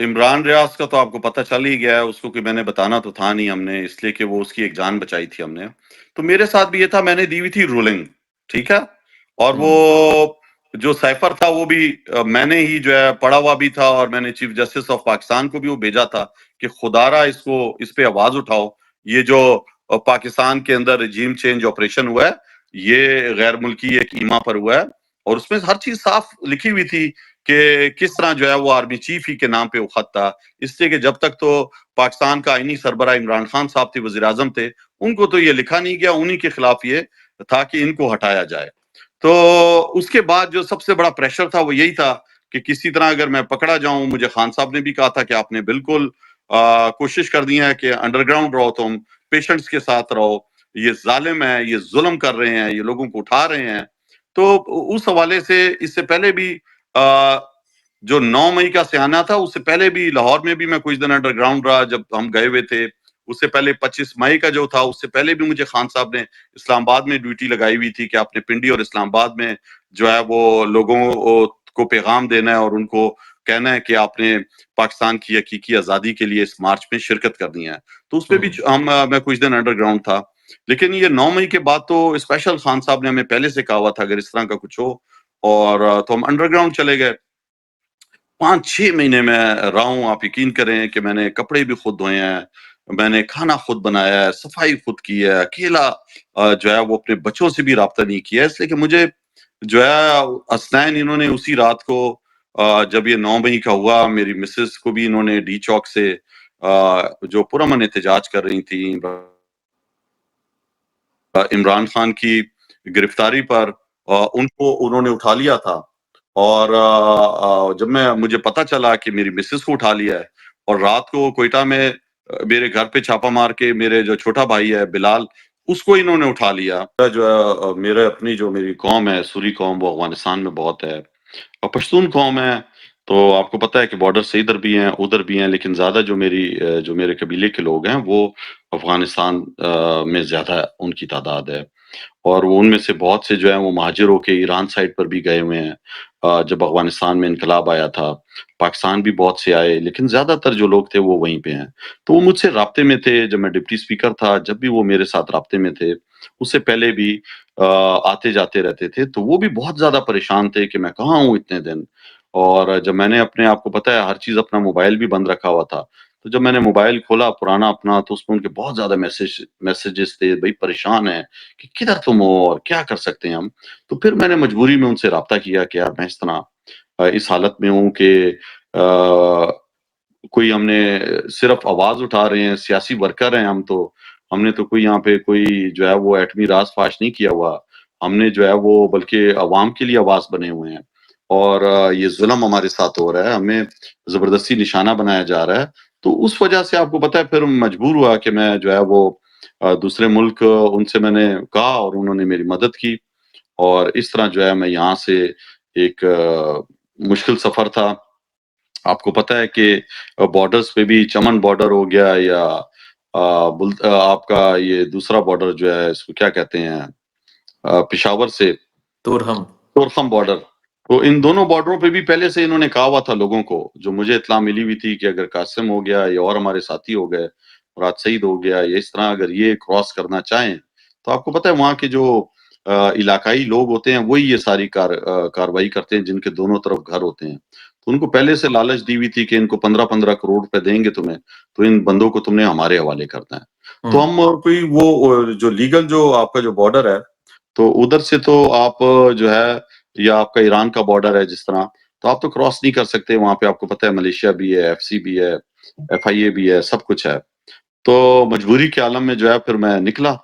عمران ریاض کا تو آپ کو پتہ چل ہی گیا ہے، اس کو کہ میں نے بتانا تو تھا نہیں ہم نے، اس لیے کہ وہ اس کی ایک جان بچائی تھی ہم نے۔ تو میرے ساتھ بھی یہ تھا، میں نے دی ہوئی تھی رولنگ، ٹھیک ہے؟ اور وہ جو سائفر تھا وہ بھی میں نے ہی جو ہے پڑھا ہوا بھی تھا، اور میں نے چیف جسٹس آف پاکستان کو بھی وہ بھیجا تھا کہ خدا را اس پہ آواز اٹھاؤ، یہ جو پاکستان کے اندر رجیم چینج آپریشن ہوا ہے یہ غیر ملکی ایک ایما پر ہوا ہے، اور اس میں ہر چیز صاف لکھی ہوئی تھی کہ کس طرح جو ہے وہ آرمی چیف ہی کے نام پہ وہ خط تھا، اس لیے کہ جب تک تو پاکستان کا آئینی سربراہ عمران خان صاحب تھے، وزیر اعظم تھے، ان کو تو یہ لکھا نہیں گیا، انہی کے خلاف یہ تھا کہ ان کو ہٹایا جائے۔ تو اس کے بعد جو سب سے بڑا پریشر تھا وہ یہی تھا کہ کسی طرح اگر میں پکڑا جاؤں، مجھے خان صاحب نے بھی کہا تھا کہ آپ نے بالکل کوشش کر دی ہے کہ انڈر گراؤنڈ رہو، تم پیشنٹس کے ساتھ رہو، یہ ظالم ہے، یہ ظلم کر رہے ہیں، یہ لوگوں کو اٹھا رہے ہیں۔ تو اس حوالے سے اس سے پہلے بھی جو 9 مئی کا سیانہ تھا، اس سے پہلے بھی لاہور میں بھی میں کچھ دن انڈر گراؤنڈ رہا جب ہم گئے ہوئے تھے، اس سے پہلے 25 مئی کا جو تھا اس سے پہلے بھی مجھے خان صاحب نے اسلام آباد میں ڈیوٹی لگائی ہوئی تھی کہ آپ نے پنڈی اور اسلام آباد میں جو ہے وہ لوگوں کو پیغام دینا ہے اور ان کو کہنا ہے کہ آپ نے پاکستان کی حقیقی آزادی کے لیے اس مارچ میں شرکت کرنی ہے۔ تو اس پہ بھی میں کچھ دن انڈر گراؤنڈ تھا، لیکن یہ 9 مئی کے بعد تو اسپیشل خان صاحب نے ہمیں پہلے سے کہا ہوا تھا اگر اس طرح کا کچھ ہو، اور تو ہم انڈر گراؤنڈ چلے گئے۔ 5-6 مہینے میں رہا ہوں، آپ یقین کریں کہ میں نے کپڑے بھی خود دھوئے ہیں، میں نے کھانا خود بنایا ہے، صفائی خود کی ہے، اکیلا جو ہے وہ اپنے بچوں سے بھی رابطہ نہیں کیا ہے، اس لیے کہ مجھے جو ہے اسنین انہوں نے اسی رات کو جب یہ 9 مئی کا ہوا، میری مسز کو بھی انہوں نے ڈی چوک سے جو پرامن احتجاج کر رہی تھی عمران خان کی گرفتاری پر، ان کو انہوں نے اٹھا لیا تھا، اور جب مجھے پتا چلا کہ میری مسز کو اٹھا لیا ہے، اور رات کو کوئٹہ میں میرے گھر پہ چھاپا مار کے میرے جو چھوٹا بھائی ہے بلال، اس کو انہوں نے اٹھا لیا۔ جو میرے اپنی جو میری قوم ہے، سوری قوم، وہ افغانستان میں بہت ہے، اور پشتون قوم ہے، تو آپ کو پتہ ہے کہ بارڈر سے ادھر بھی ہیں ادھر بھی ہیں، لیکن زیادہ جو میرے قبیلے کے لوگ ہیں وہ افغانستان میں زیادہ ان کی تعداد ہے، اور وہ ان میں سے بہت سے جو ہیں وہ مہاجر ہو کے ایران سائڈ پر بھی گئے ہوئے ہیں۔ جب افغانستان میں انقلاب آیا تھا، پاکستان بھی بہت سے آئے، لیکن زیادہ تر جو لوگ تھے وہ وہیں پہ ہیں۔ تو وہ مجھ سے رابطے میں تھے، جب میں ڈپٹی اسپیکر تھا جب بھی وہ میرے ساتھ رابطے میں تھے، اس سے پہلے بھی آتے جاتے رہتے تھے، تو وہ بھی بہت زیادہ پریشان تھے کہ میں کہاں ہوں اتنے دن، اور جب میں نے اپنے آپ کو پتہ ہے ہر چیز اپنا موبائل بھی بند رکھا ہوا تھا، تو جب میں نے موبائل کھولا پرانا اپنا، تو اس میں ان کے بہت زیادہ میسیجز تھے، بھائی پریشان ہیں کہ کدھر تم ہو اور کیا کر سکتے ہیں ہم۔ تو پھر میں نے مجبوری میں ان سے رابطہ کیا کہ یار میں اس طرح اس حالت میں ہوں کہ کوئی ہم نے صرف آواز اٹھا رہے ہیں، سیاسی ورکر ہیں ہم، تو ہم نے تو کوئی یہاں پہ کوئی جو ہے وہ ایٹمی راز فاش نہیں کیا ہوا، ہم نے جو ہے وہ بلکہ عوام کے لیے آواز بنے ہوئے ہیں، اور یہ ظلم ہمارے ساتھ ہو رہا ہے، ہمیں زبردستی نشانہ بنایا جا رہا ہے۔ تو اس وجہ سے آپ کو پتہ ہے پھر مجبور ہوا کہ میں جو ہے وہ دوسرے ملک ان سے میں نے کہا، اور انہوں نے میری مدد کی، اور اس طرح جو ہے میں یہاں سے ایک مشکل سفر تھا۔ آپ کو پتہ ہے کہ بارڈرز پہ بھی چمن بارڈر ہو گیا، یا آپ کا یہ دوسرا بارڈر جو ہے اس کو کیا کہتے ہیں، پشاور سے تورخم بارڈر، تو ان دونوں بارڈروں پہ بھی پہلے سے انہوں نے کہا ہوا تھا لوگوں کو، جو مجھے اطلاع ملی ہوئی تھی کہ اگر قاسم ہو گیا یا اور ہمارے ساتھی ہو گئے، مراد سعید ہو گیا، یا اس طرح اگر یہ کراس کرنا چاہیں، تو آپ کو پتہ ہے وہاں کے جو علاقائی لوگ ہوتے ہیں وہی یہ ساری کاروائی کرتے ہیں، جن کے دونوں طرف گھر ہوتے ہیں، تو ان کو پہلے سے لالچ دی ہوئی تھی کہ ان کو 15-15 کروڑ روپے دیں گے تمہیں، تو ان بندوں کو تم نے ہمارے حوالے کرنا ہے۔ تو ہم کوئی وہ جو لیگل جو آپ کا جو بارڈر ہے، تو ادھر سے تو آپ جو ہے، یا آپ کا ایران کا بارڈر ہے جس طرح، تو آپ تو کراس نہیں کر سکتے، وہاں پہ آپ کو پتہ ہے ملیشیا بھی ہے، ایف سی بھی ہے، ایف آئی اے بھی ہے، سب کچھ ہے۔ تو مجبوری کے عالم میں جو ہے پھر میں نکلا،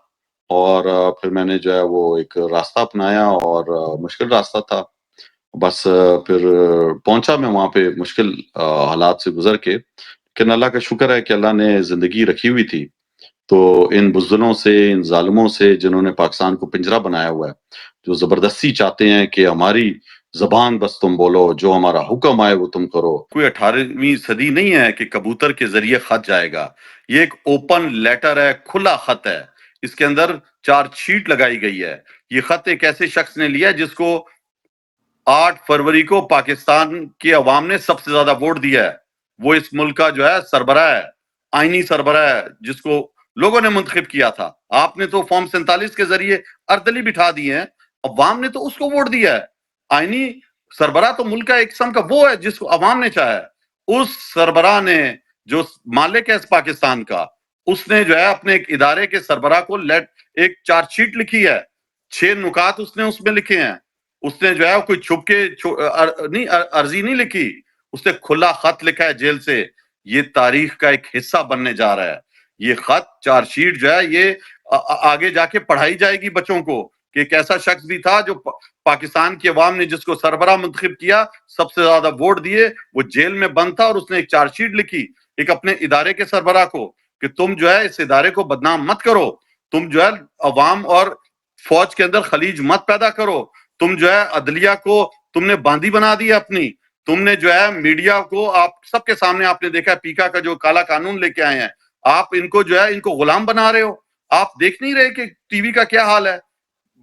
اور پھر میں نے جو ہے وہ ایک راستہ اپنایا، اور مشکل راستہ تھا، بس پھر پہنچا میں وہاں پہ مشکل حالات سے گزر کے، لیکن اللہ کا شکر ہے کہ اللہ نے زندگی رکھی ہوئی تھی، تو ان بزدلوں سے، ان ظالموں سے جنہوں نے پاکستان کو پنجرہ بنایا ہوا ہے، جو زبردستی چاہتے ہیں کہ ہماری زبان بس تم بولو، جو ہمارا حکم آئے وہ تم کرو۔ کوئی 18ویں صدی نہیں ہے کہ کبوتر کے ذریعے خط جائے گا، یہ ایک اوپن لیٹر ہے، کھلا خط ہے، اس کے اندر چارج شیٹ لگائی گئی ہے۔ یہ خط ایک ایسے شخص نے لیا جس کو 8 فروری کو پاکستان کی عوام نے سب سے زیادہ ووٹ دیا ہے، وہ اس ملک کا جو ہے سربراہ ہے، آئینی سربراہ ہے، جس کو لوگوں نے منتخب کیا تھا. آپ نے تو فارم 47 کے ذریعے اردلی بٹھا دی ہیں، عوام نے تو اس کو ووٹ دیا ہے. آئینی سربراہ تو ملک کا ایک قسم کا وہ ہے جس کو عوام نے چاہا ہے. اس سربراہ نے جو مالک ہے اس پاکستان کا، اس نے جو ہے اپنے ایک ادارے کے سربراہ کو ایک چارج شیٹ لکھی ہے، 6 نکات اس نے اس میں لکھے ہیں. اس نے جو ہے کوئی چھپ کے عرضی نہیں لکھی، اس نے کھلا خط لکھا ہے جیل سے. یہ تاریخ کا ایک حصہ بننے جا رہا ہے. یہ خط چارج شیٹ جو ہے یہ آگے جا کے پڑھائی جائے گی بچوں کو کہ ایک ایسا شخص بھی تھا جو پاکستان کی عوام نے جس کو سربراہ منتخب کیا، سب سے زیادہ ووٹ دیے، وہ جیل میں بند تھا اور اس نے ایک چارج شیٹ لکھی ایک اپنے ادارے کے سربراہ کو کہ تم جو ہے اس ادارے کو بدنام مت کرو، تم جو ہے عوام اور فوج کے اندر خلیج مت پیدا کرو، تم جو ہے عدلیہ کو تم نے باندھی بنا دی اپنی، تم نے جو ہے میڈیا کو، آپ سب کے سامنے آپ نے دیکھا پیکا کا جو کالا قانون لے کے آئے ہیں، آپ ان کو جو ہے ان کو غلام بنا رہے ہو. آپ دیکھ نہیں رہے کہ ٹی وی کا کیا حال ہے.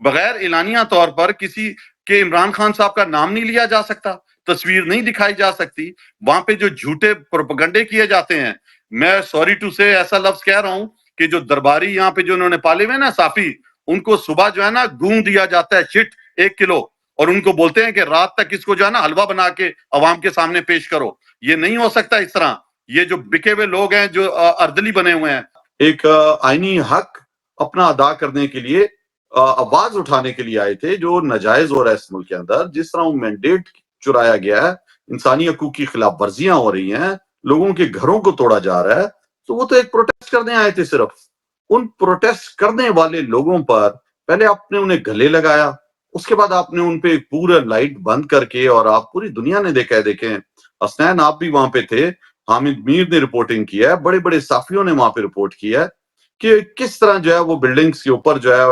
بغیر اعلانیہ طور پر کسی کے عمران خان صاحب کا نام نہیں لیا جا سکتا، تصویر نہیں دکھائی جا سکتی. وہاں پہ جو جھوٹے پروپیگنڈے کیے جاتے ہیں، میں سوری ٹو سے ایسا لفظ کہہ رہا ہوں کہ جو درباری یہاں پہ جو انہوں نے پالے ہوئے نا صافی، ان کو صبح جو ہے نا گوں دیا جاتا ہے شٹ 1 کلو، اور ان کو بولتے ہیں کہ رات تک اس کو جو ہے نا حلوہ بنا کے عوام کے سامنے پیش کرو. یہ نہیں ہو سکتا اس طرح. یہ جو بکے ہوئے لوگ ہیں جو اردلی بنے ہوئے ہیں، ایک آئینی حق اپنا ادا کرنے کے لیے آواز اٹھانے کے لیے آئے تھے جو ناجائز ہو رہا ہے اس ملک کے اندر. جس طرح وہ مینڈیٹ چرایا گیا ہے، انسانی حقوق کی خلاف ورزیاں ہو رہی ہیں، لوگوں کے گھروں کو توڑا جا رہا ہے، تو وہ تو ایک پروٹیسٹ کرنے آئے تھے. صرف ان پروٹیسٹ کرنے والے لوگوں پر پہلے آپ نے انہیں گلے لگایا، اس کے بعد آپ نے ان پہ پورا لائٹ بند کر کے، اور آپ پوری دنیا نے دیکھا ہے، دیکھیں حسنین آپ بھی وہاں پہ تھے، حامد میر نے رپورٹنگ کیا ہے، بڑے بڑے صحافیوں نے وہاں پہ رپورٹ کیا ہے کہ کس طرح جو ہے وہ بلڈنگز کے اوپر جو ہے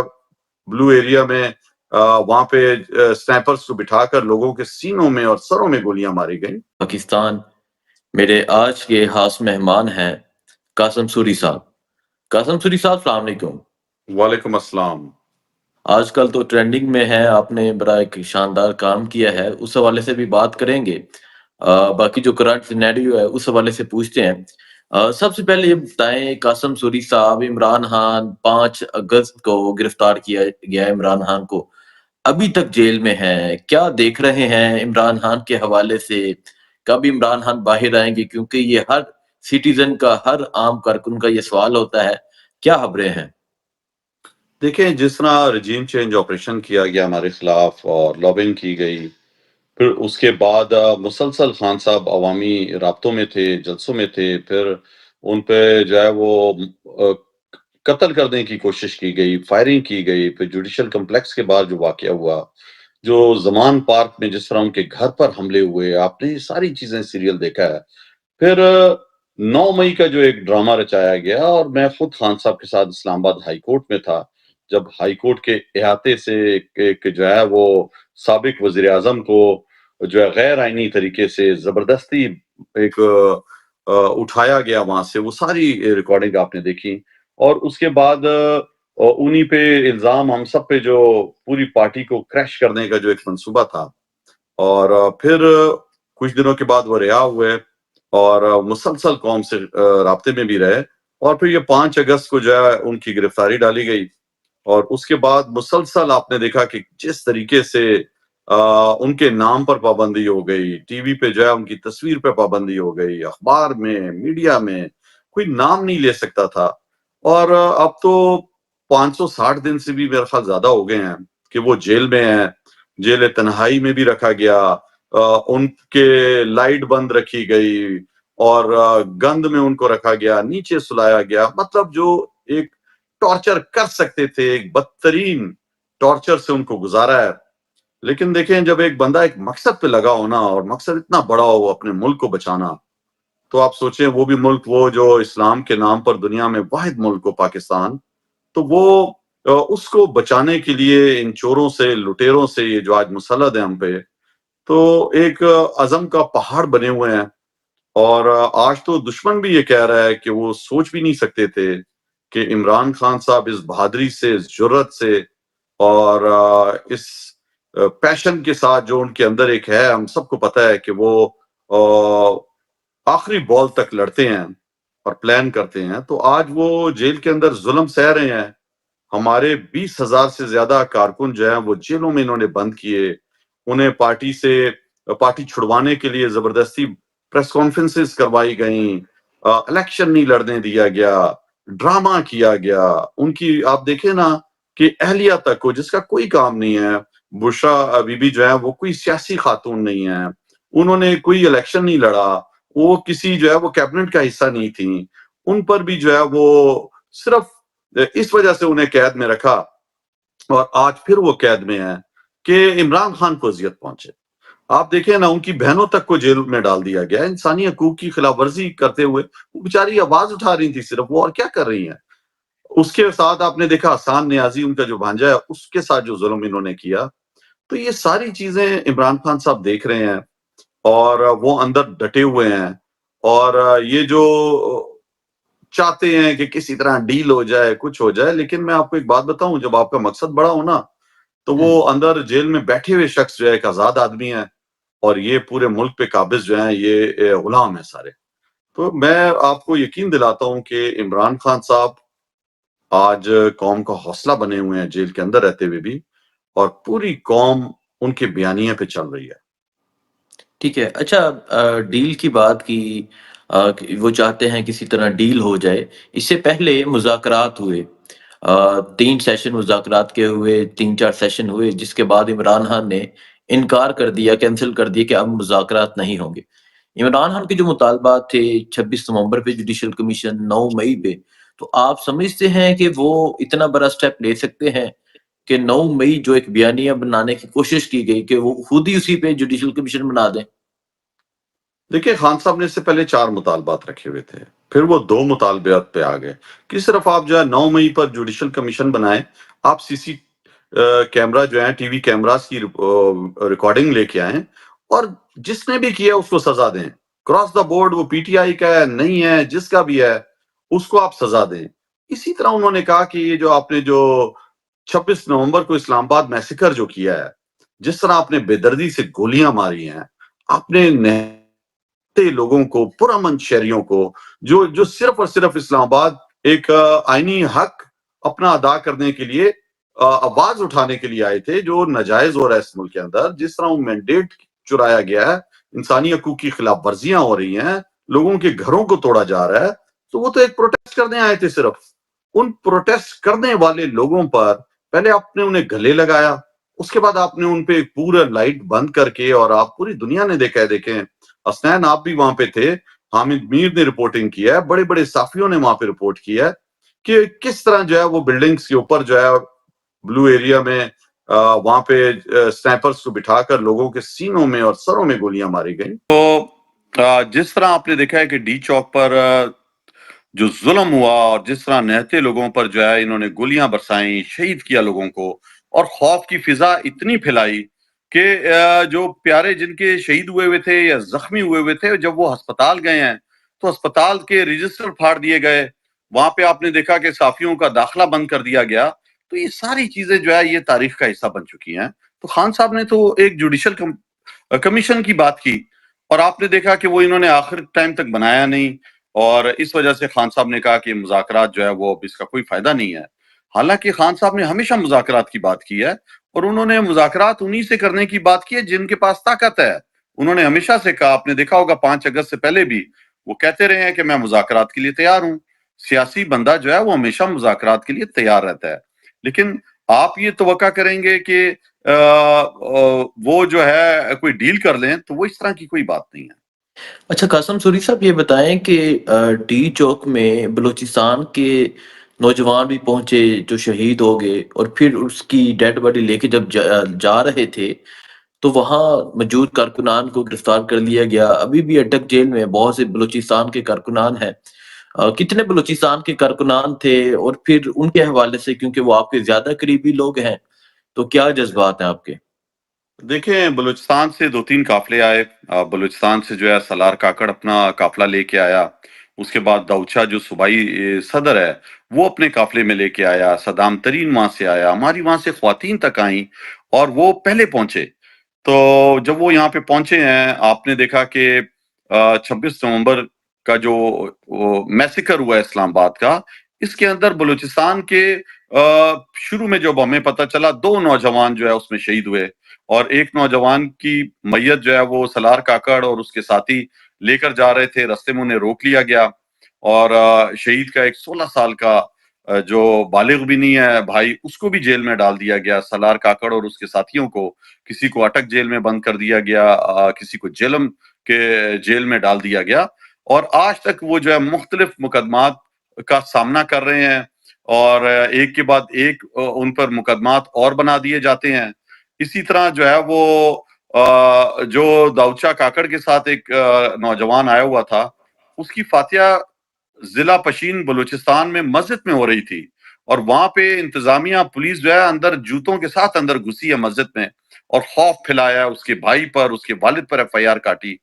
بلو ایریا میں وہاں پہ سنائپرز کو بٹھا کر لوگوں کے سینوں میں اور سروں میں گولیاں ماری گئیں. پاکستان میرے آج کے خاص مہمان ہیں قاسم سوری صاحب. قاسم سوری صاحب السلام علیکم. وعلیکم السلام. آج کل تو ٹرینڈنگ میں ہے، آپ نے بڑا ایک شاندار کام کیا ہے، اس حوالے سے بھی بات کریں گے. باقی جو کرنٹ سینیریو ہے اس حوالے سے پوچھتے ہیں. سب سے پہلے یہ بتائیں قاسم سوری صاحب، عمران خان 5 اگست کو گرفتار کیا گیا ہے، عمران خان کو ابھی تک جیل میں ہے، کیا دیکھ رہے ہیں عمران خان کے حوالے سے؟ کب عمران خان باہر آئیں گے؟ کیونکہ یہ ہر سٹیزن کا، ہر عام کارکن کا یہ سوال ہوتا ہے. کیا خبریں ہیں؟ دیکھیں جس طرح رجیم چینج آپریشن کیا گیا ہمارے خلاف اور لابنگ کی گئی، پھر اس کے بعد مسلسل خان صاحب عوامی رابطوں میں تھے، جلسوں میں تھے، پھر ان پہ جو ہے وہ قتل کرنے کی کوشش کی گئی، فائرنگ کی گئی. پھر جوڈیشل کمپلیکس کے بعد جو واقعہ ہوا، جو زمان پارک میں جس طرح ان کے گھر پر حملے ہوئے، آپ نے یہ ساری چیزیں سیریل دیکھا ہے. پھر 9 مئی کا جو ایک ڈرامہ رچایا گیا، اور میں خود خان صاحب کے ساتھ اسلام آباد ہائی کورٹ میں تھا، جب ہائی کورٹ کے احاطے سے ایک جو ہے وہ سابق وزیر اعظم کو جو ہے غیر آئینی طریقے سے زبردستی ایک اٹھایا گیا وہاں سے، وہ ساری ریکارڈنگ آپ نے دیکھی. اور اس کے بعد انہی پہ الزام ہم سب پہ جو پوری پارٹی کو کریش کرنے کا جو ایک منصوبہ تھا. اور پھر کچھ دنوں کے بعد وہ رہا ہوئے اور مسلسل قوم سے رابطے میں بھی رہے. اور پھر یہ 5 اگست کو جو ہے ان کی گرفتاری ڈالی گئی، اور اس کے بعد مسلسل آپ نے دیکھا کہ جس طریقے سے ان کے نام پر پابندی ہو گئی، ٹی وی پہ جو ہے ان کی تصویر پہ پابندی ہو گئی، اخبار میں، میڈیا میں کوئی نام نہیں لے سکتا تھا. اور اب تو 560 دن سے بھی میرے خیال زیادہ ہو گئے ہیں کہ وہ جیل میں ہیں. جیل تنہائی میں بھی رکھا گیا، ان کے لائٹ بند رکھی گئی، اور گند میں ان کو رکھا گیا، نیچے سلایا گیا. مطلب جو ایک ٹارچر کر سکتے تھے، ایک بدترین ٹارچر سے ان کو گزارا ہے. لیکن دیکھیں جب ایک بندہ ایک مقصد پہ لگا ہونا، اور مقصد اتنا بڑا ہو اپنے ملک کو بچانا، تو آپ سوچیں وہ بھی ملک وہ جو اسلام کے نام پر دنیا میں واحد ملک ہو پاکستان، تو وہ اس کو بچانے کے لیے ان چوروں سے، لٹیروں سے، یہ جو آج مسلط ہیں ہم پہ، تو ایک عزم کا پہاڑ بنے ہوئے ہیں. اور آج تو دشمن بھی یہ کہہ رہا ہے کہ وہ سوچ بھی نہیں سکتے تھے کہ عمران خان صاحب اس بہادری سے، اس جرت سے، اور اس پیشن کے ساتھ جو ان کے اندر ایک ہے، ہم سب کو پتہ ہے کہ وہ آخری بال تک لڑتے ہیں اور پلان کرتے ہیں، تو آج وہ جیل کے اندر ظلم سہ رہے ہیں۔ ہمارے 20,000 سے زیادہ کارکن جو ہیں وہ جیلوں میں انہوں نے بند کیے، انہیں پارٹی چھڑوانے کے لیے زبردستی پریس کانفرنسز کروائی گئیں، الیکشن نہیں لڑنے دیا گیا، ڈرامہ کیا گیا۔ ان کی آپ دیکھیں نا کہ اہلیہ تک کو، جس کا کوئی کام نہیں ہے، بشرا بی بی جو ہے وہ کوئی سیاسی خاتون نہیں ہے، انہوں نے کوئی الیکشن نہیں لڑا، وہ کسی جو ہے وہ کیبنٹ کا حصہ نہیں تھیں، ان پر بھی جو ہے وہ صرف اس وجہ سے انہیں قید میں رکھا، اور آج پھر وہ قید میں ہیں کہ عمران خان کو اذیت پہنچے۔ آپ دیکھیں نا، ان کی بہنوں تک کو جیل میں ڈال دیا گیا انسانی حقوق کی خلاف ورزی کرتے ہوئے۔ وہ بیچاری آواز اٹھا رہی تھی صرف، وہ اور کیا کر رہی ہیں؟ اس کے ساتھ آپ نے دیکھا حسان نیازی، ان کا جو بھانجا ہے، اس کے ساتھ جو ظلم انہوں نے کیا۔ تو یہ ساری چیزیں عمران خان صاحب دیکھ رہے ہیں اور وہ اندر ڈٹے ہوئے ہیں، اور یہ جو چاہتے ہیں کہ کسی طرح ڈیل ہو جائے، کچھ ہو جائے۔ لیکن میں آپ کو ایک بات بتاؤں، جب آپ کا مقصد بڑا ہو نا، تو وہ اندر جیل میں بیٹھے ہوئے شخص جو ہے ایک آزاد آدمی ہے، اور یہ پورے ملک پہ قابض جو ہیں یہ غلام ہیں سارے۔ تو میں آپ کو یقین دلاتا ہوں کہ عمران خان صاحب آج قوم کا حوصلہ بنے ہوئے ہیں جیل کے اندر رہتے ہوئے بھی، اور پوری قوم ان کے بیانیے پہ چل رہی ہے۔ ٹھیک ہے، اچھا ڈیل کی بات کی، کہ وہ چاہتے ہیں کسی طرح ڈیل ہو جائے۔ اس سے پہلے مذاکرات ہوئے، 3 سیشن مذاکرات کے ہوئے، 3-4 سیشن ہوئے، جس کے بعد عمران خان نے انکار کر دیا، کینسل کر دیا کہ اب مذاکرات نہیں ہوں گے۔ عمران خان کے جو مطالبات تھے 26 نومبر پہ جوڈیشل کمیشن، 9 مئی پہ، تو آپ سمجھتے ہیں کہ وہ اتنا بڑا سٹیپ لے سکتے ہیں کہ 9 مئی جو ایک بیانیہ بنانے کی کوشش کی گئی کہ وہ خود ہی اسی پہ جوڈیشل کمیشن بنا دیں؟ دیکھیں، خان صاحب نے اس سے پہلے 4 مطالبات رکھے ہوئے تھے، پھر وہ 2 مطالبات پہ آ گئے کہ صرف آپ جو ہے 9 مئی پر جوڈیشل کمیشن بنائیں، آپ سی سی کیمرہ جو ہے، ٹی وی کیمراز کی ریکارڈنگ لے کے آئیں، اور جس نے بھی کیا اس کو سزا دیں۔ کراس دا بورڈ، وہ پی ٹی آئی کا ہے نہیں ہے، جس کا بھی ہے اس کو آپ سزا دیں۔ اسی طرح انہوں نے کہا کہ یہ جو آپ نے جو 26 نومبر کو اسلام آباد میسیکر جو کیا ہے، جس طرح آپ نے بے دردی سے گولیاں ماری ہیں، آپ نے لوگوں کو، پرامن شہریوں کو، جو صرف اور صرف اسلام آباد ایک آئینی حق اپنا ادا کرنے کے لیے، آواز اٹھانے کے لیے آئے تھے، جو ناجائز ہو رہا ہے اس ملک کے اندر، جس طرح وہ مینڈیٹ چرایا گیا ہے، انسانی حقوق کی خلاف ورزیاں ہو رہی ہیں، لوگوں کے گھروں کو توڑا جا رہا ہے، تو وہ تو ایک پروٹیسٹ کرنے آئے تھے صرف۔ ان پروٹیسٹ کرنے والے لوگوں پر پہلے آپ نے انہیں گلے لگایا، اس کے بعد آپ نے ان پہ پورا لائٹ بند کر کے، اور آپ پوری دنیا نے دیکھا ہے، دیکھیں حسنین آپ بھی وہاں پہ تھے، حامد میر نے رپورٹنگ کیا ہے، بڑے بڑے صحافیوں نے وہاں پہ رپورٹ کیا ہے کہ کس طرح جو ہے وہ بلڈنگز کے اوپر جو ہے بلو ایریا میں وہاں پہ سنائپرز کو بٹھا کر لوگوں کے سینوں میں اور سروں میں گولیاں ماری گئیں۔ تو جس طرح آپ نے دیکھا ہے کہ ڈی چوک پر جو ظلم ہوا، اور جس طرح نہتے لوگوں پر جو ہے انہوں نے گولیاں برسائیں، شہید کیا لوگوں کو، اور خوف کی فضا اتنی پھیلائی کہ جو پیارے جن کے شہید ہوئے تھے یا زخمی ہوئے تھے، جب وہ ہسپتال گئے ہیں تو ہسپتال کے رجسٹر پھاڑ دیے گئے، وہاں پہ آپ نے دیکھا کہ صحافیوں کا داخلہ بند کر دیا گیا۔ تو یہ ساری چیزیں جو ہے یہ تاریخ کا حصہ بن چکی ہیں۔ تو خان صاحب نے تو ایک جوڈیشل کمیشن کی بات کی، اور آپ نے دیکھا کہ وہ انہوں نے آخر ٹائم تک بنایا نہیں، اور اس وجہ سے خان صاحب نے کہا کہ مذاکرات جو ہے وہ اب اس کا کوئی فائدہ نہیں ہے۔ حالانکہ خان صاحب نے ہمیشہ مذاکرات کی بات کی ہے، اور انہوں نے مذاکرات انہی سے کرنے کی بات کی ہے جن کے پاس طاقت ہے۔ انہوں نے ہمیشہ سے کہا، آپ نے دیکھا ہوگا 5 اگست سے پہلے بھی وہ کہتے رہے ہیں کہ میں مذاکرات کے لیے تیار ہوں۔ سیاسی بندہ جو ہے وہ ہمیشہ مذاکرات کے لیے تیار رہتا ہے، لیکن آپ یہ توقع کریں گے کہ وہ جو ہے کوئی ڈیل کر لیں، تو وہ اس طرح کی کوئی بات نہیں ہے۔ اچھا قاسم سوری صاحب، یہ بتائیں کہ ڈی چوک میں بلوچستان کے نوجوان بھی پہنچے جو شہید ہو گئے، اور پھر اس کی ڈیڈ باڈی لے کے جب جا رہے تھے تو وہاں موجود کارکنان کو گرفتار کر لیا گیا۔ ابھی بھی اٹک جیل میں بہت سے بلوچستان کے کارکنان ہیں۔ کتنے بلوچستان کے کارکنان تھے، اور پھر ان کے حوالے سے، کیونکہ وہ آپ کے زیادہ قریبی لوگ ہیں، تو کیا جذبات ہیں آپ کے؟ دیکھیں، بلوچستان سے 2-3 قافلے آئے۔ بلوچستان سے جو ہے سالار کاکڑ اپنا قافلہ لے کے آیا، اس کے بعد داؤچا جو صوبائی صدر ہے وہ اپنے قافلے میں لے کے آیا، صدام ترین وہاں سے آیا، ہماری وہاں سے خواتین تک آئیں، اور وہ پہلے پہنچے۔ تو جب وہ یہاں پہ پہنچے ہیں، آپ نے دیکھا کہ 26 نومبر کا جو میسیکر ہوا ہے اسلام آباد کا، اس کے اندر بلوچستان کے شروع میں جب ہمیں پتہ چلا 2 نوجوان جو ہے اس میں شہید ہوئے، اور ایک نوجوان کی میت جو ہے وہ سالار کاکڑ اور اس کے ساتھی لے کر جا رہے تھے، رستے میں انہیں روک لیا گیا، اور شہید کا ایک 16 سال کا جو بالغ بھی نہیں ہے بھائی، اس کو بھی جیل میں ڈال دیا گیا۔ سالار کاکڑ اور اس کے ساتھیوں کو، کسی کو اٹک جیل میں بند کر دیا گیا، کسی کو جیلم کے جیل میں ڈال دیا گیا، اور آج تک وہ جو ہے مختلف مقدمات کا سامنا کر رہے ہیں، اور ایک کے بعد ایک ان پر مقدمات اور بنا دیے جاتے ہیں۔ اسی طرح جو ہے وہ جو داؤد شاہ کاکڑ کے ساتھ ایک نوجوان آیا ہوا تھا، اس کی فاتحہ ضلع پشین بلوچستان میں مسجد میں ہو رہی تھی، اور وہاں پہ انتظامیہ پولیس جو ہے اندر جوتوں کے ساتھ اندر گھسی ہے مسجد میں، اور خوف پھیلایا اس کے بھائی پر، اس کے والد پر FIR کاٹی۔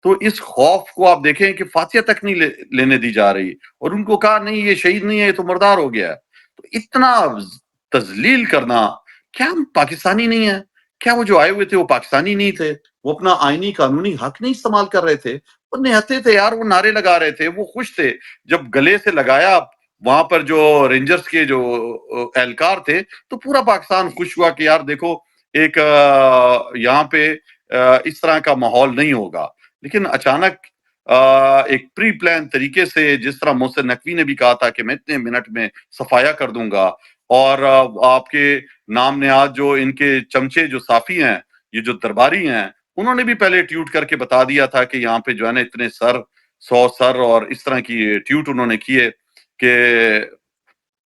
تو اس خوف کو آپ دیکھیں کہ فاتحہ تک نہیں لینے دی جا رہی، اور ان کو کہا نہیں یہ شہید نہیں ہے، یہ تو مردار ہو گیا ہے۔ تو اتنا تذلیل کرنا، کیا ہم پاکستانی نہیں ہیں؟ کیا وہ جو آئے ہوئے تھے وہ پاکستانی نہیں تھے؟ وہ اپنا آئینی قانونی حق نہیں استعمال کر رہے تھے؟ وہ نہتے تھے یار، وہ نعرے لگا رہے تھے، وہ خوش تھے۔ جب گلے سے لگایا وہاں پر جو رینجرز کے جو اہلکار تھے، تو پورا پاکستان خوش ہوا کہ یار دیکھو ایک یہاں پہ اس طرح کا ماحول نہیں ہوگا۔ لیکن اچانک ایک پری پلان طریقے سے، جس طرح محسن نقوی نے بھی کہا تھا کہ میں اتنے منٹ میں صفایا کر دوں گا، اور آپ کے نام نہاد جو ان کے چمچے جو صافی ہیں، یہ جو درباری ہیں، انہوں نے بھی پہلے ٹویٹ کر کے بتا دیا تھا کہ یہاں پہ جو ہے نا اتنے 100 سر اور اس طرح کی ٹویٹ انہوں نے کیے کہ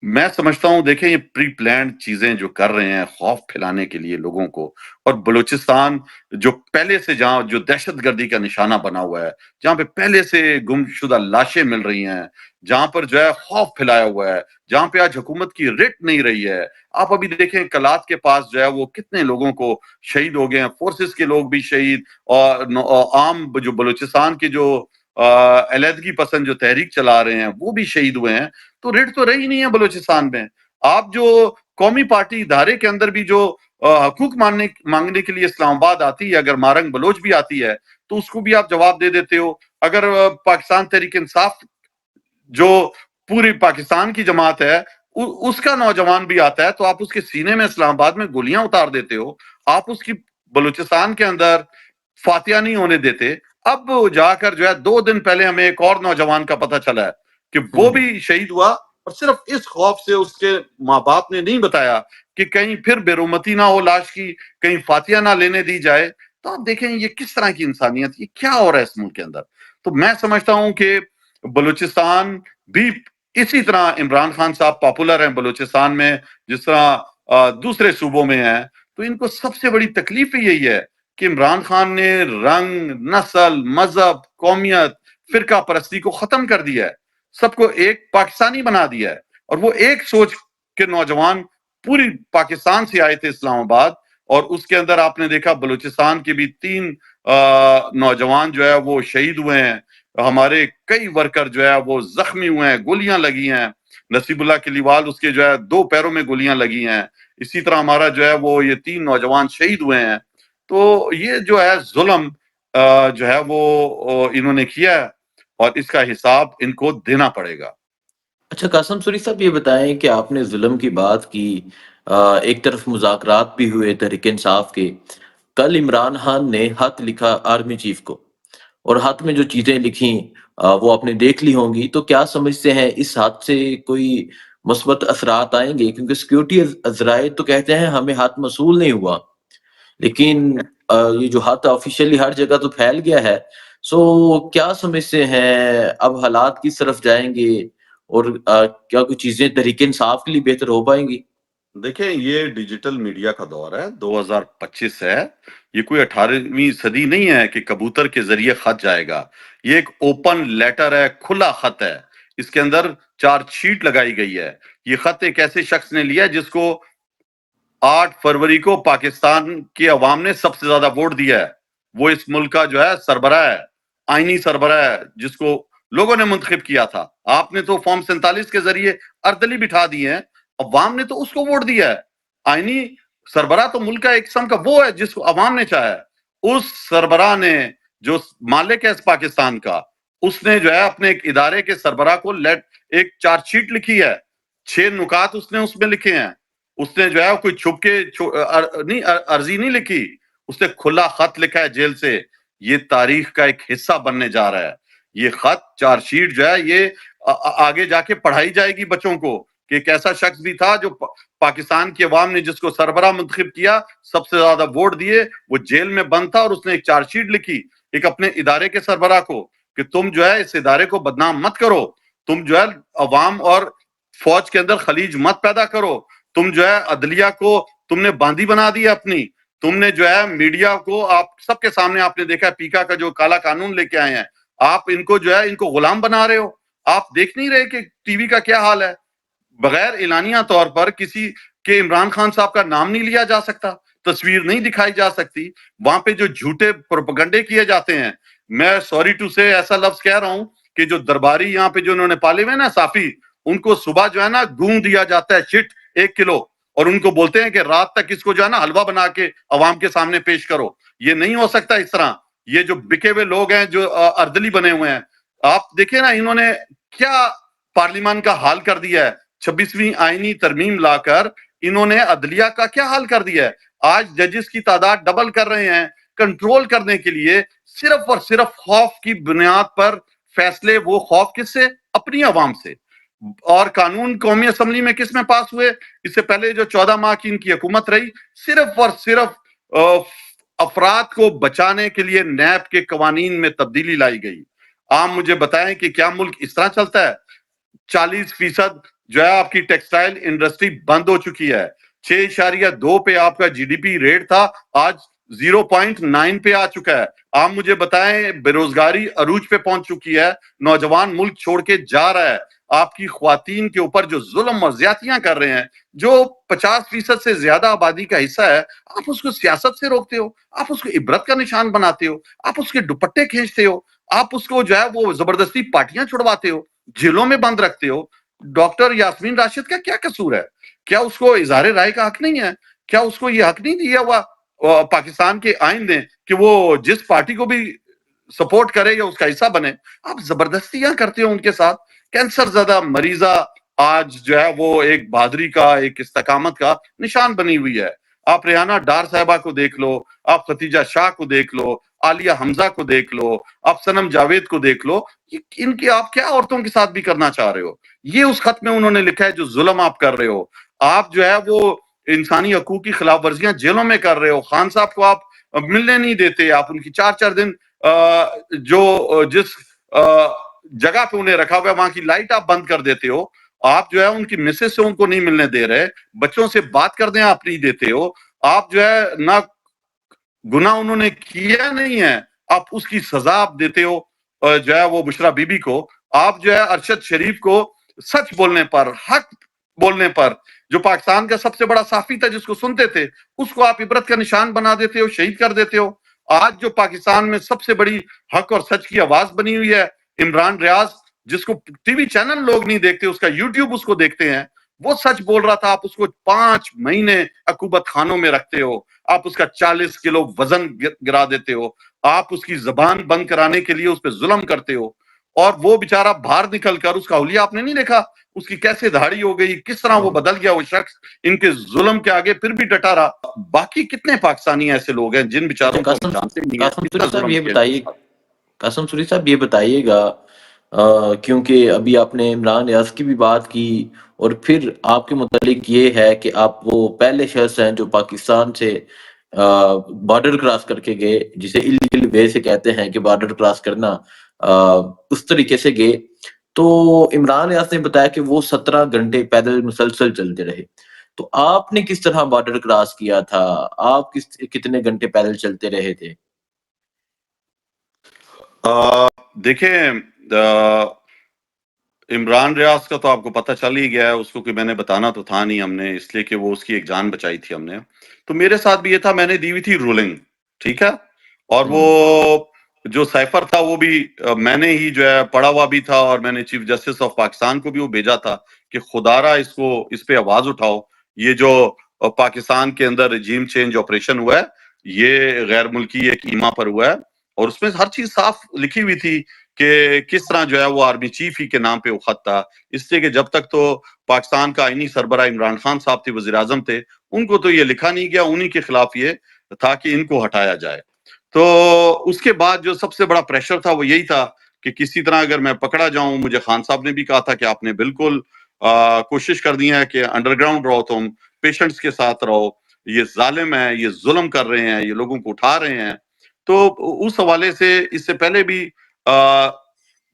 میں سمجھتا ہوں دیکھیں یہ پری پلانڈ چیزیں جو کر رہے ہیں خوف پھیلانے کے لیے لوگوں کو، اور بلوچستان جو پہلے سے جہاں جو دہشت گردی کا نشانہ بنا ہوا ہے، جہاں پہ پہلے سے گم شدہ لاشیں مل رہی ہیں، جہاں پر جو ہے خوف پھیلایا ہوا ہے، جہاں پہ آج حکومت کی ریٹ نہیں رہی ہے۔ آپ ابھی دیکھیں کلات کے پاس جو ہے وہ کتنے لوگوں کو شہید ہو گئے ہیں، فورسز کے لوگ بھی شہید، اور عام جو بلوچستان کے جو علیحدگی پسند جو تحریک چلا رہے ہیں وہ بھی شہید ہوئے ہیں۔ تو ریٹ تو رہی نہیں ہے بلوچستان میں۔ آپ جو قومی پارٹی ادارے کے اندر بھی جو حقوق مانگنے کے لیے اسلام آباد آتی ہے، اگر مارنگ بلوچ بھی آتی ہے تو اس کو بھی آپ جواب دے دیتے ہو۔ اگر پاکستان تحریک انصاف جو پوری پاکستان کی جماعت ہے اس کا نوجوان بھی آتا ہے تو آپ اس کے سینے میں اسلام آباد میں گولیاں اتار دیتے ہو، آپ اس کی بلوچستان کے اندر فاتحہ نہیں ہونے دیتے۔ اب جا کر جو ہے 2 دن پہلے ہمیں ایک اور نوجوان کا پتہ چلا ہے کہ وہ بھی شہید ہوا، اور صرف اس خوف سے اس کے ماں باپ نے نہیں بتایا کہ کہیں پھر بےرومتی نہ ہو لاش کی، کہیں فاتحہ نہ لینے دی جائے۔ تو آپ دیکھیں یہ کس طرح کی انسانیت، یہ کیا ہو رہا ہے اس ملک کے اندر۔ تو میں سمجھتا ہوں کہ بلوچستان بھی اسی طرح عمران خان صاحب پاپولر ہیں بلوچستان میں جس طرح دوسرے صوبوں میں ہیں، تو ان کو سب سے بڑی تکلیف یہی ہے کہ عمران خان نے رنگ، نسل، مذہب، قومیت، فرقہ پرستی کو ختم کر دیا ہے، سب کو ایک پاکستانی بنا دیا ہے، اور وہ ایک سوچ کے نوجوان پوری پاکستان سے آئے تھے اسلام آباد، اور اس کے اندر آپ نے دیکھا بلوچستان کے بھی 3 نوجوان جو ہے وہ شہید ہوئے ہیں، ہمارے کئی ورکر جو ہے وہ زخمی ہوئے ہیں، گولیاں لگی ہیں، نصیب اللہ کلیوال اس کے جو ہے 2 پیروں میں گولیاں لگی ہیں، اسی طرح ہمارا جو ہے وہ یہ 3 نوجوان شہید ہوئے ہیں۔ تو یہ جو ہے ظلم جو ہے وہ انہوں نے کیا ہے، اور اس کا حساب ان کو دینا پڑے گا۔ اچھا قاسم سوری صاحب یہ بتائیں کہ آپ نے ظلم کی بات کی، ایک طرف مذاکرات بھی ہوئے تحریک انصاف کے، کل عمران خان نے خط لکھا آرمی چیف کو، اور خط میں جو چیزیں لکھیں وہ آپ نے دیکھ لی ہوں گی، تو کیا سمجھتے ہیں اس خط سے کوئی مثبت اثرات آئیں گے؟ کیونکہ سیکیورٹی ذرائع تو کہتے ہیں ہمیں خط موصول نہیں ہوا، لیکن یہ جو خط آفیشیلی ہر جگہ تو پھیل گیا ہے، سو کیا سمجھتے ہیں اب حالات کس طرف جائیں گے، اور کیا کوئی چیزیں تحریک انصاف کے لیے بہتر ہو پائیں گی؟ دیکھیں یہ ڈیجیٹل میڈیا کا دور ہے، 2025 ہے، یہ کوئی 18ویں صدی نہیں ہے کہ کبوتر کے ذریعے خط جائے گا۔ یہ ایک اوپن لیٹر ہے، کھلا خط ہے، اس کے اندر چارج شیٹ لگائی گئی ہے۔ یہ خط ایک ایسے شخص نے لیا جس کو 8 فروری کو پاکستان کی عوام نے سب سے زیادہ ووٹ دیا ہے، وہ اس ملک کا جو ہے سربراہ ہے، آئینی سربراہ ہے، جس کو لوگوں نے منتخب کیا تھا۔ آپ نے تو فارم 47 کے ذریعے اردلی بٹھا دی ہیں، عوام نے تو اس کو ووٹ دیا ہے۔ آئینی سربراہ تو ملک کا ایک قسم کا وہ ہے جس کو عوام نے چاہا ہے۔ اس سربراہ نے جو مالک ہے اس پاکستان کا، اس نے جو ہے اپنے ایک ادارے کے سربراہ کو ایک چارج شیٹ لکھی ہے، 6 نکات اس نے اس میں لکھے ہیں. اس نے جو ہے کوئی چھپ کے عرضی نہیں لکھی، اس نے کھلا خط لکھا ہے جیل سے. یہ تاریخ کا ایک حصہ بننے جا رہا ہے. یہ خط چارج شیٹ جو ہے یہ آگے جا کے پڑھائی جائے گی بچوں کو کہ ایک ایسا شخص بھی تھا جو پاکستان کی عوام نے جس کو سربراہ منتخب کیا، سب سے زیادہ ووٹ دیے، وہ جیل میں بند تھا اور اس نے ایک چارج شیٹ لکھی ایک اپنے ادارے کے سربراہ کو کہ تم جو ہے اس ادارے کو بدنام مت کرو، تم جو ہے عوام اور فوج کے اندر خلیج مت پیدا کرو، تم جو ہے عدلیہ کو تم نے باندھی بنا دی اپنی، تم نے جو ہے میڈیا کو، آپ سب کے سامنے آپ نے دیکھا پیکا کا جو کالا قانون لے کے آئے ہیں، آپ ان کو جو ہے ان کو غلام بنا رہے ہو. آپ دیکھ نہیں رہے کہ ٹی وی کا کیا حال ہے. بغیر اعلانیہ طور پر کسی کے عمران خان صاحب کا نام نہیں لیا جا سکتا، تصویر نہیں دکھائی جا سکتی. وہاں پہ جو جھوٹے پروپیگنڈے کیے جاتے ہیں، میں سوری ٹو سے ایسا لفظ کہہ رہا ہوں کہ جو درباری یہاں پہ جو انہوں نے پالے ہوئے نا صافی، ان کو صبح جو ہے نا گوں دیا جاتا ہے شٹ 1 کلو، اور ان کو بولتے ہیں کہ رات تک اس کو جو ہے نا حلوہ بنا کے عوام کے سامنے پیش کرو. یہ نہیں ہو سکتا اس طرح. یہ جو بکے ہوئے لوگ ہیں جو اردلی بنے ہوئے ہیں، آپ دیکھیں نا انہوں نے کیا پارلیمان کا حال کر دیا ہے. 26ویں آئینی ترمیم لا کر انہوں نے عدلیہ کا کیا حال کر دیا ہے. آج ججز کی تعداد ڈبل کر رہے ہیں کنٹرول کرنے کے لیے، صرف اور صرف خوف کی بنیاد پر فیصلے. وہ خوف کس سے؟ اپنی عوام سے. اور قانون قومی اسمبلی میں کس میں پاس ہوئے؟ اس سے پہلے جو 14 ماہ کی ان کی حکومت رہی، صرف اور صرف افراد کو بچانے کے لیے نیب کے قوانین میں تبدیلی لائی گئی. آپ مجھے بتائیں کہ کیا ملک اس طرح چلتا ہے؟ 40% جو ہے آپ کی ٹیکسٹائل انڈسٹری بند ہو چکی ہے. 6.2 پہ آپ کا جی ڈی پی ریٹ تھا، آج 0.9 پہ آ چکا ہے. آپ مجھے بتائیں بے روزگاری عروج پہ پہنچ چکی ہے، نوجوان ملک چھوڑ کے جا رہا ہے. آپ کی خواتین کے اوپر جو ظلم اور زیادتیاں کر رہے ہیں، جو 50% سے زیادہ آبادی کا حصہ ہے، آپ اس کو سیاست سے روکتے ہو، آپ اس کو عبرت کا نشان بناتے ہو، آپ اس کے دوپٹے کھینچتے ہو، آپ اس کو جو ہے وہ زبردستی پارٹیاں چھڑواتے ہو، جیلوں میں بند رکھتے ہو. ڈاکٹر یاسمین راشد کا کیا قصور ہے؟ کیا اس کو اظہار رائے کا حق نہیں ہے؟ کیا اس کو یہ حق نہیں دیا ہوا پاکستان کے آئین نے کہ وہ جس پارٹی کو بھی سپورٹ کرے یا اس کا حصہ بنے؟ آپ زبردستیاں کرتے ہو ان کے ساتھ. کینسر زدہ مریضہ آج جو ہے وہ ایک بہادری کا، ایک استقامت کا نشان بنی ہوئی ہے. آپ ریحانہ ڈار صاحبہ کو دیکھ لو، آپ ختیجہ شاہ کو دیکھ لو، عالیہ حمزہ کو دیکھ لو، آپ صنم جاوید کو دیکھ لو. ان کی آپ کیا عورتوں کے ساتھ بھی کرنا چاہ رہے ہو؟ یہ اس خط میں انہوں نے لکھا ہے جو ظلم آپ کر رہے ہو. آپ جو ہے وہ انسانی حقوق کی خلاف ورزیاں جیلوں میں کر رہے ہو. خان صاحب کو آپ ملنے نہیں دیتے، آپ ان کی 4 دن جو جس جگہ پہ انہیں رکھا ہوا ہے وہاں کی لائٹ آپ بند کر دیتے ہو. آپ جو ہے ان کی مسز سے ان کو نہیں ملنے دے رہے، بچوں سے بات کرنے آپ نہیں دیتے ہو. آپ جو ہے نہ گناہ انہوں نے کیا نہیں ہے، آپ اس کی سزا آپ دیتے ہو جو ہے وہ بشرا بی بی کو. آپ جو ہے ارشد شریف کو سچ بولنے پر، حق بولنے پر، جو پاکستان کا سب سے بڑا صحافی تھا جس کو سنتے تھے، اس کو آپ عبرت کا نشان بنا دیتے ہو، شہید کر دیتے ہو. آج جو پاکستان میں سب سے بڑی حق اور سچ کی آواز بنی ہوئی ہے، عمران ریاض، جس کو ٹی وی چینل لوگ نہیں دیکھتے، اس کا یوٹیوب اس کو دیکھتے ہیں، وہ سچ بول رہا تھا. آپ اس کو 5 مہینے عقوبت خانوں میں رکھتے ہو، آپ اس کا 40 کلو وزن گرا دیتے ہو، آپ اس کی زبان بند کرانے کے لیے اس پہ ظلم کرتے ہو. اور وہ بیچارہ باہر نکل کر، اس کا حلیہ آپ نے نہیں دیکھا اس کی کیسے دھاڑی ہو گئی، کس طرح وہ بدل گیا وہ شخص ان کے ظلم کے آگے، پھر بھی ڈٹا رہا. باقی کتنے پاکستانی ایسے لوگ ہیں جن بیچاروں کو ہم جانتے نہیں ہیں، قاسم کتنا سوری صاحب ظلم یہ کیا بتائیے، قاسم سوری صاحب یہ بتائیے گا، کیونکہ ابھی آپ نے عمران ریاض کی بھی بات کی، اور پھر آپ کے متعلق یہ ہے کہ آپ وہ پہلے شخص ہیں جو پاکستان سے بارڈر کراس کر کے گئے، جسے ایلیگل وے سے کہتے ہیں کہ بارڈر کراس کرنا، اس طریقے سے گئے. تو عمران ریاض نے بتایا کہ وہ 17 گھنٹے پیدل مسلسل چلتے رہے. تو آپ نے کس طرح بارڈر کراس کیا تھا؟ آپ کتنے گھنٹے پیدل چلتے رہے تھے؟ دیکھیں عمران ریاض کا تو آپ کو پتہ چل ہی گیا ہے، اس کو کہ میں نے بتانا تو تھا نہیں ہم نے، اس لیے کہ وہ اس کی ایک جان بچائی تھی ہم نے. تو میرے ساتھ بھی یہ تھا، میں نے دی ہوئی تھی رولنگ، ٹھیک ہے، اور وہ جو سائفر تھا وہ بھی میں نے ہی جو ہے پڑھا ہوا بھی تھا، اور میں نے چیف جسٹس آف پاکستان کو بھی وہ بھیجا تھا کہ خدا را اس پہ آواز اٹھاؤ. یہ جو پاکستان کے اندر رجیم چینج آپریشن ہوا ہے، یہ غیر ملکی ایک ایما پر ہوا ہے، اور اس میں ہر چیز صاف لکھی ہوئی تھی کہ کس طرح جو ہے وہ آرمی چیف ہی کے نام پہ وہ خط تھا، اس لیے کہ جب تک تو پاکستان کا آئینی سربراہ عمران خان صاحب تھے، وزیر اعظم تھے، ان کو تو یہ لکھا نہیں گیا، انہی کے خلاف یہ تھا کہ ان کو ہٹایا جائے۔ تو اس کے بعد جو سب سے بڑا پریشر تھا وہ یہی تھا کہ کسی طرح اگر میں پکڑا جاؤں، مجھے خان صاحب نے بھی کہا تھا کہ آپ نے بالکل کوشش کر دی ہے کہ انڈر گراؤنڈ رہو، تم پیشنٹس کے ساتھ رہو، یہ ظالم ہے، یہ ظلم کر رہے ہیں، یہ لوگوں کو اٹھا رہے ہیں۔ تو اس حوالے سے اس سے پہلے بھی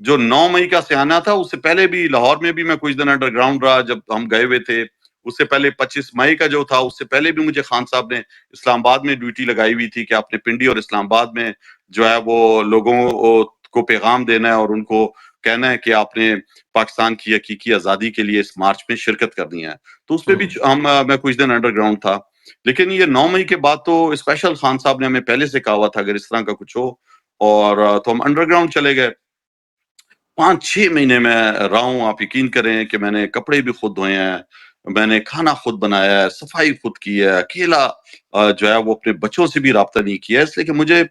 جو 9 مئی کا سیانہ تھا، اس سے پہلے بھی لاہور میں بھی میں کچھ دن انڈر گراؤنڈ رہا جب ہم گئے ہوئے تھے۔ اس سے پہلے 25 مئی کا جو تھا، اس سے پہلے بھی مجھے خان صاحب نے اسلام آباد میں ڈیوٹی لگائی ہوئی تھی کہ آپ نے پنڈی اور اسلام آباد میں جو ہے وہ لوگوں کو پیغام دینا ہے اور ان کو کہنا ہے کہ آپ نے پاکستان کی حقیقی آزادی کے لیے اس مارچ میں شرکت کرنی ہے۔ تو اس پہ بھی میں کچھ دن انڈر گراؤنڈ تھا۔ لیکن یہ 9 مئی کے بعد تو اسپیشل خان صاحب نے ہمیں پہلے سے کہا ہوا تھا اگر اس طرح کا کچھ ہو، اور تو ہم انڈر گراؤنڈ چلے گئے۔ 5-6 مہینے میں رہا ہوں، آپ یقین کریں کہ میں نے کپڑے بھی خود دھوئے ہیں، میں نے کھانا خود بنایا ہے، صفائی خود کی ہے، اکیلا جو ہے وہ اپنے بچوں سے بھی رابطہ نہیں کیا، اس لیے کہ مجھے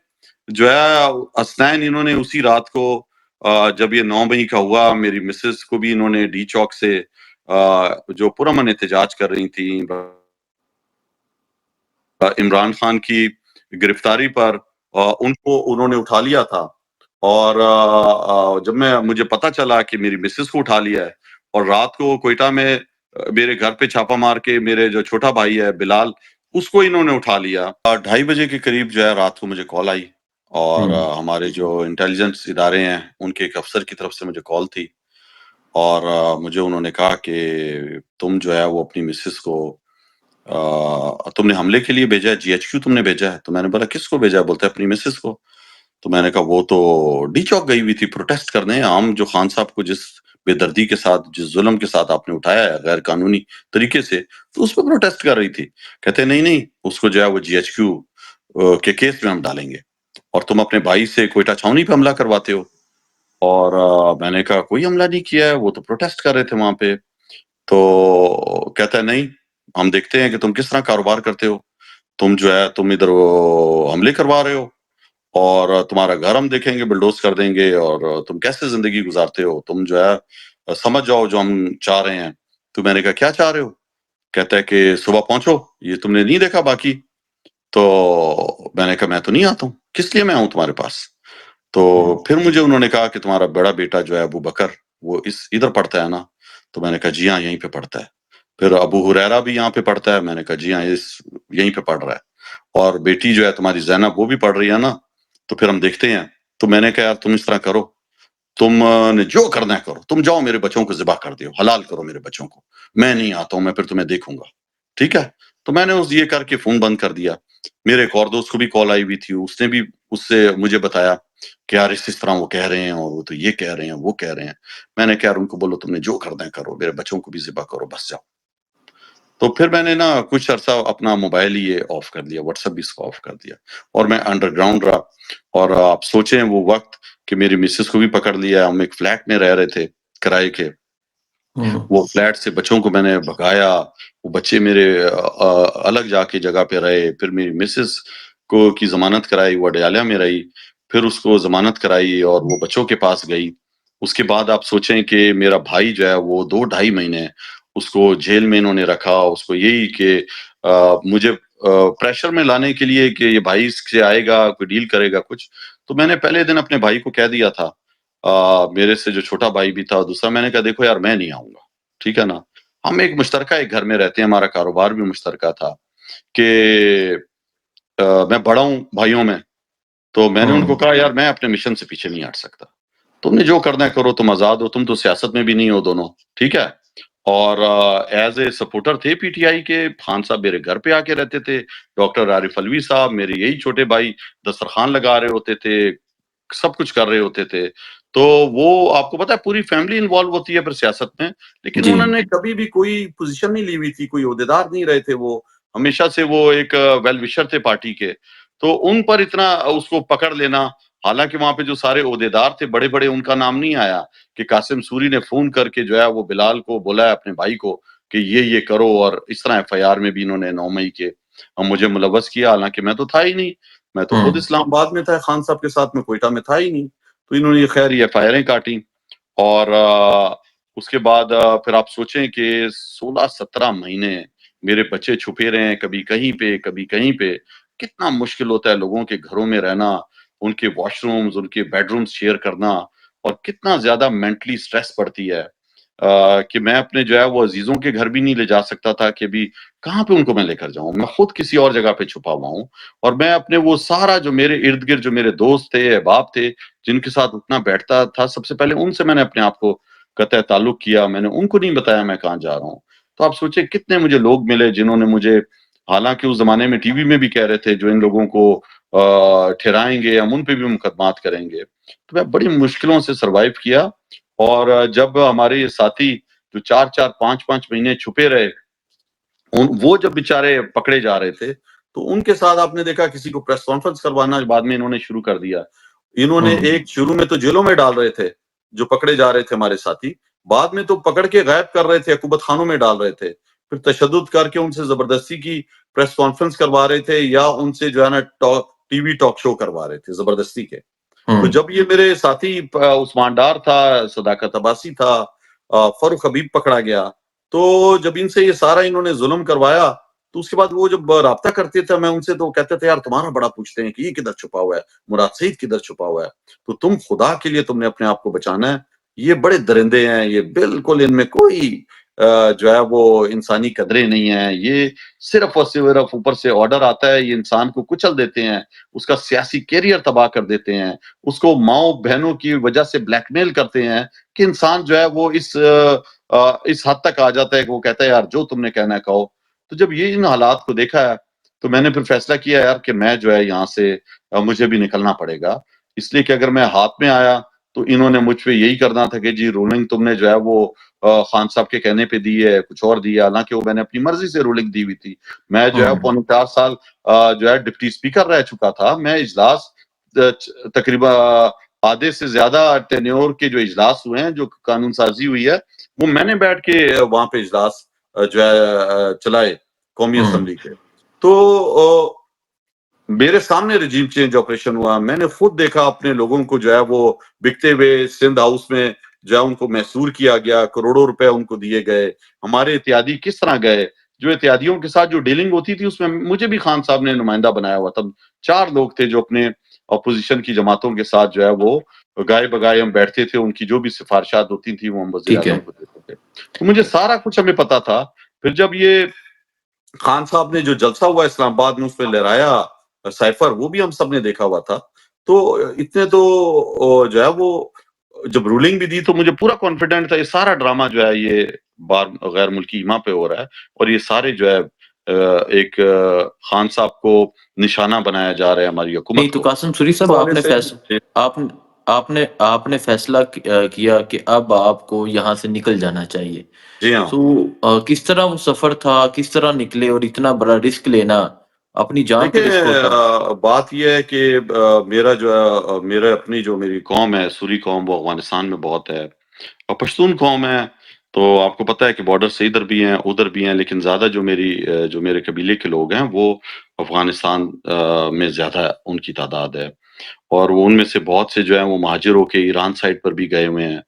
جو ہے اسنین انہوں نے اسی رات کو جب یہ 9 مئی کا ہوا، میری مسز کو بھی انہوں نے ڈی چوک سے جو پرامن احتجاج کر رہی تھی عمران خان کی گرفتاری پر، ان کو انہوں نے اٹھا لیا تھا۔ اور جب مجھے پتا چلا کہ میری مسز کو اٹھا لیا ہے، اور رات کو کوئٹہ میں میرے گھر پہ چھاپا مار کے میرے جو چھوٹا بھائی ہے بلال، اس کو انہوں نے اٹھا لیا۔ 2:30 بجے کے قریب جو ہے رات کو مجھے کال آئی، اور ہمارے جو انٹیلیجنس ادارے ہیں ان کے ایک افسر کی طرف سے مجھے کال تھی، اور مجھے انہوں نے کہا کہ تم جو ہے وہ اپنی مسز کو تم نے حملے کے لیے بھیجا ہے، جی ایچ کیو تم نے بھیجا ہے۔ تو میں نے بولا کس کو بھیجا ہے؟ بولتا ہے اپنی مسز کو۔ تو میں نے کہا وہ تو ڈی چوک گئی ہوئی تھی پروٹیسٹ کرنے، عام جو خان صاحب کو جس بے دردی کے ساتھ، جس ظلم کے ساتھ آپ نے اٹھایا ہے غیر قانونی طریقے سے، تو اس پہ پروٹیسٹ کر رہی تھی۔ کہتے نہیں نہیں، اس کو جو ہے وہ جی ایچ کیو کے کیس میں ہم ڈالیں گے، اور تم اپنے بھائی سے کوئٹہ چھاؤنی پہ حملہ کرواتے ہو۔ اور میں نے کہا کوئی حملہ نہیں کیا ہے، وہ تو پروٹیسٹ کر رہے تھے وہاں پہ۔ تو کہتا ہے نہیں، ہم دیکھتے ہیں کہ تم کس طرح کاروبار کرتے ہو، تم جو ہے تم ادھر حملے کروا رہے ہو، اور تمہارا گھر ہم دیکھیں گے، بلڈوز کر دیں گے، اور تم کیسے زندگی گزارتے ہو، تم جو ہے سمجھ جاؤ جو ہم چاہ رہے ہیں۔ تو میں نے کہا کیا چاہ رہے ہو؟ کہتا ہے کہ صبح پہنچو، یہ تم نے نہیں دیکھا باقی؟ تو میں نے کہا میں تو نہیں آتا ہوں، کس لیے میں آؤں تمہارے پاس؟ تو پھر مجھے انہوں نے کہا کہ تمہارا بڑا بیٹا جو ہے ابو بکر، وہ ادھر پڑھتا ہے نا؟ تو میں نے کہا جی ہاں یہیں پہ پڑھتا ہے۔ پھر ابو ہریرہ بھی یہاں پہ پڑھتا ہے؟ میں نے کہا جی ہاں یہیں پہ پڑھ رہا ہے۔ اور بیٹی جو ہے تمہاری زینب، وہ بھی پڑھ رہی ہے نا؟ تو پھر ہم دیکھتے ہیں۔ تو میں نے کہا یار تم اس طرح کرو، تم نے جو کرنا ہے کرو، تم جاؤ میرے بچوں کو ذبح کر دیو، حلال کرو میرے بچوں کو، میں نہیں آتا ہوں، میں پھر تمہیں دیکھوں گا، ٹھیک ہے؟ تو میں نے یہ کر کے فون بند کر دیا۔ میرے ایک اور دوست کو بھی کال آئی ہوئی تھی، اس نے بھی اس سے مجھے بتایا کہ یار اس طرح وہ کہہ رہے ہیں، اور وہ تو یہ کہہ رہے ہیں، وہ کہہ رہے ہیں۔ میں نے کہا یار ان کو بولو تم نے جو کرنا ہے کرو، میرے بچوں کو بھی ذبح کرو، بس جاؤ۔ تو پھر میں نے نا کچھ عرصہ اپنا موبائل ہی آف کر دیا، واٹس ایپ بھی اس کو آف کر دیا، اور میں انڈر گراؤنڈ رہا۔ اور آپ سوچیں وہ وقت کہ میری مسز کو بھی پکڑ لیا، ہم ایک فلیٹ میں رہ رہے تھے کرائے کے، وہ فلیٹ سے بچوں کو میں نے بھگایا، وہ بچے میرے الگ جا کے جگہ پہ رہے۔ پھر میری مسز کو کی ضمانت کرائی، وہ اڈیالہ میں رہی، پھر اس کو ضمانت کرائی اور وہ بچوں کے پاس گئی۔ اس کے بعد آپ سوچیں کہ میرا بھائی جو ہے وہ 2-2.5 مہینے اس کو جیل میں انہوں نے رکھا، اس کو یہی کہ مجھے پریشر میں لانے کے لیے کہ یہ بھائی اس سے آئے گا، کوئی ڈیل کرے گا کچھ۔ تو میں نے پہلے دن اپنے بھائی کو کہہ دیا تھا، میرے سے جو چھوٹا بھائی بھی تھا، دوسرا، میں نے کہا دیکھو یار میں نہیں آؤں گا، ٹھیک ہے نا؟ ہم ایک مشترکہ ایک گھر میں رہتے ہیں، ہمارا کاروبار بھی مشترکہ تھا، کہ میں بڑا ہوں بھائیوں میں۔ تو میں نے ان کو کہا یار میں اپنے مشن سے پیچھے نہیں ہٹ سکتا، تم نے جو کرنا ہے کرو، تم آزاد ہو، تم تو سیاست میں بھی نہیں ہو دونوں، ٹھیک ہے؟ اور ایز اے سپورٹر تھے پی ٹی آئی کے، خان صاحب میرے گھر پہ آ کے رہتے تھے، ڈاکٹر عارف الوی صاحب میرے یہی چھوٹے بھائی دسترخوان لگا رہے ہوتے تھے، سب کچھ کر رہے ہوتے تھے۔ تو وہ آپ کو پتا ہے پوری فیملی انوالو ہوتی ہے پھر سیاست میں، لیکن انہوں نے کبھی بھی کوئی پوزیشن نہیں لی ہوئی تھی، کوئی عہدیدار نہیں رہے تھے، وہ ہمیشہ سے وہ ایک ویل وشر تھے پارٹی کے۔ تو ان پر اتنا اس کو پکڑ لینا، حالانکہ وہاں پہ جو سارے عہدیدار تھے بڑے بڑے، ان کا نام نہیں آیا کہ قاسم سوری نے فون کر کے جو ہے وہ بلال کو بولا ہے اپنے بھائی کو کہ یہ کرو، اور اس طرح ایف آئی آر میں بھی انہوں نے 9 مئی کے مجھے ملوث کیا، حالانکہ میں تو تھا ہی نہیں۔ میں تو خود اسلام آباد میں تھا خان صاحب کے ساتھ، میں کوئٹہ میں تھا ہی نہیں. تو انہوں نے خیر یہ FIR کاٹی، اور اس کے بعد پھر آپ سوچیں کہ 16-17 مہینے میرے بچے چھپے رہے ہیں، کبھی کہیں پہ کبھی کہیں پہ. کتنا مشکل ہوتا ہے لوگوں کے گھروں میں رہنا، ان کے واش رومز، ان کے بیڈ رومز شیئر کرنا، اور کتنا زیادہ مینٹلی سٹریس پڑتی ہے کہ میں اپنے جو ہے وہ عزیزوں کے گھر بھی نہیں لے جا سکتا تھا کہ بھی کہاں پہ ان کو میں لے کر جاؤں. میں خود کسی اور جگہ پہ چھپا ہوا ہوں، اور میں اپنے وہ سارا جو میرے ارد گرد جو میرے دوست تھے، احباب تھے، جن کے ساتھ اٹھنا بیٹھتا تھا، سب سے پہلے ان سے میں نے اپنے آپ کو قطع تعلق کیا. میں نے ان کو نہیں بتایا میں کہاں جا رہا ہوں. تو آپ سوچیں کتنے مجھے لوگ ملے جنہوں نے مجھے، حالانکہ اس زمانے میں TV میں بھی کہہ رہے تھے جو ان لوگوں کو ٹھہرائیں گے ہم ان پہ بھی مقدمات کریں گے. تو میں بڑی مشکلوں سے سروائیو کیا. اور جب ہمارے یہ ساتھی جو 4-4 5-5 مہینے چھپے رہے، وہ جب بیچارے پکڑے جا رہے تھے، تو ان کے ساتھ آپ نے دیکھا کسی کو پریس کانفرنس کروانا بعد میں انہوں نے شروع کر دیا. انہوں نے ایک شروع میں تو جیلوں میں ڈال رہے تھے جو پکڑے جا رہے تھے ہمارے ساتھی، بعد میں تو پکڑ کے غائب کر رہے تھے، عقوبت خانوں میں ڈال رہے تھے، پھر تشدد کر کے ان سے زبردستی کی پریس کانفرنس کروا رہے تھے، یا ان سے جو ہے نا TV ٹاک شو کروا رہے تھے زبردستی کے. تو جب یہ میرے ساتھی عثمان ڈار تھا، صداقت عباسی تھا، فاروق حبیب پکڑا گیا، تو جب ان سے یہ سارا انہوں نے ظلم کروایا، تو اس کے بعد وہ جب رابطہ کرتے تھے میں ان سے، تو کہتے تھے یار تمہارا بڑا پوچھتے ہیں کہ یہ کدھر چھپا ہوا ہے، مراد سعید کدھر چھپا ہوا ہے، تو تم خدا کے لیے تم نے اپنے آپ کو بچانا ہے. یہ بڑے درندے ہیں، یہ بالکل ان میں کوئی جو ہے وہ انسانی قدریں نہیں ہیں. یہ صرف اور صرف اوپر سے آرڈر آتا ہے، یہ انسان کو کچل دیتے ہیں، اس کا سیاسی کیریئر تباہ کر دیتے ہیں، اس کو ماؤں بہنوں کی وجہ سے بلیک میل کرتے ہیں کہ انسان جو ہے وہ اس حد تک آ جاتا ہے کہ وہ کہتا ہے یار جو تم نے کہنا ہے کہو. تو جب یہ ان حالات کو دیکھا ہے تو میں نے پھر فیصلہ کیا یار کہ میں جو ہے یہاں سے مجھے بھی نکلنا پڑے گا، اس لیے کہ اگر میں ہاتھ میں آیا تو انہوں نے مجھ پہ یہی کرنا تھا کہ جی رولنگ تم نے جو ہے وہ خان صاحب کے کہنے پہ دی ہے، کچھ اور دی ہے، حالانکہ وہ میں نے اپنی مرضی سے رولنگ دی ہوئی تھی. میں جو ہے 4 سال جو ہے ڈپٹی اسپیکر رہ چکا تھا. میں اجلاس تقریباً آدھے سے زیادہ ٹینیور کے جو اجلاس ہوئے ہیں، جو قانون سازی ہوئی ہے، وہ میں نے بیٹھ کے وہاں پہ اجلاس جو ہے چلائے قومی اسمبلی کے. تو میرے سامنے رجیم چینج آپریشن ہوا، میں نے خود دیکھا اپنے لوگوں کو جو ہے وہ بکتے ہوئے سندھ ہاؤس میں جو ہے ان کو محصور کیا گیا، کروڑوں روپے ان کو دیے گئے. ہمارے اتحادی کس طرح گئے، جو اتحادیوں کے ساتھ جو ڈیلنگ ہوتی تھی اس میں مجھے بھی خان صاحب نے نمائندہ بنایا ہوا تھا. 4 لوگ تھے جو اپنے اپوزیشن کی جماعتوں کے ساتھ جو ہے وہ گائے بگائے ہم بیٹھتے تھے، ان کی جو بھی سفارشات ہوتی تھی وہ ہم وزیر اعظم کو دیتے تھے. تو مجھے سارا کچھ ہمیں پتا تھا. پھر جب یہ خان صاحب نے جو جلسہ ہوا اسلام آباد میں اس پہ لہرایا سائفر، وہ بھی ہم سب نے دیکھا ہوا تھا. تو اتنے تو جو ہے وہ جب رولنگ بھی دی تو مجھے پورا کانفیڈنٹ تھا یہ سارا ڈرامہ جو ہے یہ غیر ملکی ایما پہ ہو رہا ہے، اور یہ سارے جو ہے ایک خان صاحب کو نشانہ بنایا جا رہا ہے ہماری حکومت نہیں تو قاسم سوری صاحب آپ نے فیصلہ کیا کہ اب آپ کو یہاں سے نکل جانا چاہیے. جی ہاں. تو کس طرح وہ سفر تھا، کس طرح نکلے، اور اتنا بڑا رسک لینا اپنی جان پہ رسک ہوتا ہے؟ بات یہ ہے کہ میرا جو ہے میری قوم ہے سوری قوم، وہ افغانستان میں بہت ہے، اور پشتون قوم ہے. تو آپ کو پتہ ہے کہ بارڈر سے ادھر بھی ہیں ادھر بھی ہیں، لیکن زیادہ جو میرے قبیلے کے لوگ ہیں وہ افغانستان میں زیادہ ان کی تعداد ہے. اور وہ ان میں سے بہت سے جو ہیں وہ مہاجر ہو کے ایران سائڈ پر بھی گئے ہوئے ہیں.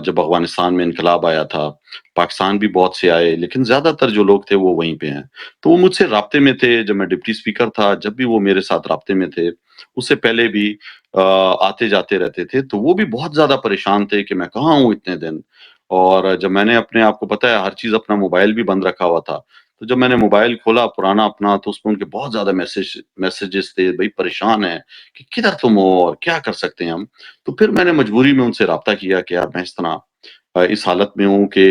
جب افغانستان میں انقلاب آیا تھا پاکستان بھی بہت سے آئے، لیکن زیادہ تر جو لوگ تھے وہ وہیں پہ ہیں. تو وہ مجھ سے رابطے میں تھے جب میں ڈپٹی اسپیکر تھا، جب بھی وہ میرے ساتھ رابطے میں تھے، اس سے پہلے بھی آتے جاتے رہتے تھے. تو وہ بھی بہت زیادہ پریشان تھے کہ میں کہاں ہوں اتنے دن. اور جب میں نے اپنے آپ کو پتہ ہے ہر چیز، اپنا موبائل بھی بند رکھا ہوا تھا، تو جب میں نے موبائل کھولا پرانا اپنا تو اس میں ان کے بہت زیادہ میسیجز تھے، بھائی پریشان ہیں کہ کدھر تم ہو اور کیا کر سکتے ہیں ہم. تو پھر میں نے مجبوری میں ان سے رابطہ کیا کہ یار میں اس طرح اس حالت میں ہوں کہ